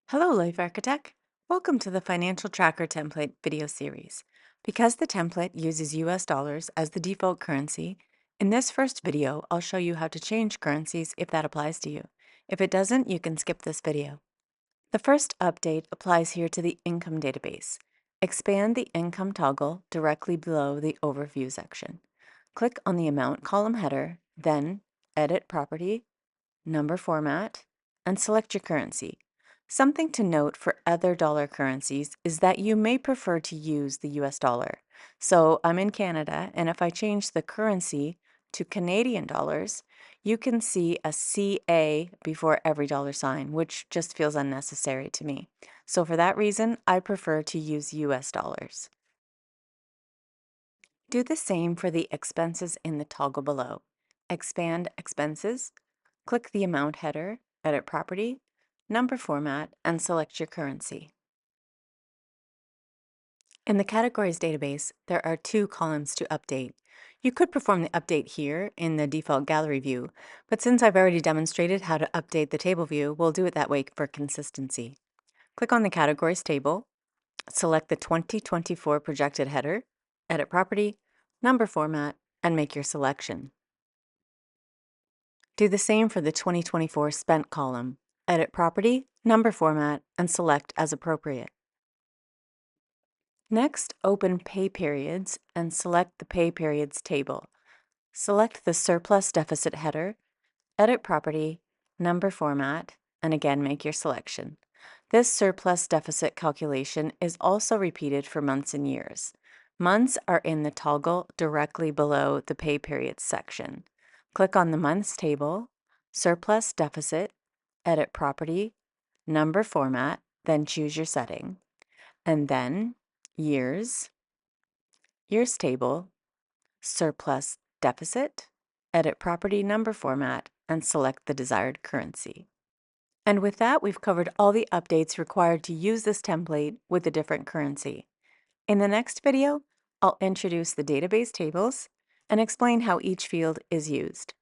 Hello, Life Architect. Welcome to the Financial Tracker Template video series. Because the template uses US dollars as the default currency, in this first video, I'll show you how to change currencies if that applies to you. If it doesn't, you can skip this video. The first update applies here to the income database. Expand the income toggle directly below the overview section. Click on the amount column header, then edit property, number format, and select your currency. Something to note for other dollar currencies is that you may prefer to use the US dollar. So I'm in Canada, and if I change the currency to Canadian dollars, you can see a CA before every dollar sign, which just feels unnecessary to me. So for that reason, I prefer to use US dollars. Do the same for the expenses in the toggle below. Expand expenses, click the amount header, edit property, number format, and select your currency. In the categories database, there are two columns to update. You could perform the update here in the default gallery view, but since I've already demonstrated how to update the table view, we'll do it that way for consistency. Click on the categories table, select the 2024 projected header, edit property, number format, and make your selection. Do the same for the 2024 spent column. Edit property, number format, and select as appropriate. Next, open Pay Periods and select the Pay Periods table. Select the surplus deficit header, edit property, number format, and again make your selection. This surplus deficit calculation is also repeated for months and years. Months are in the toggle directly below the Pay Periods section. Click on the Months table, Surplus Deficit, edit property, number format, then choose your setting. And then Years, Years table, Surplus Deficit, edit property, number format, and select the desired currency. And with that, we've covered all the updates required to use this template with a different currency. In the next video, I'll introduce the database tables and explain how each field is used.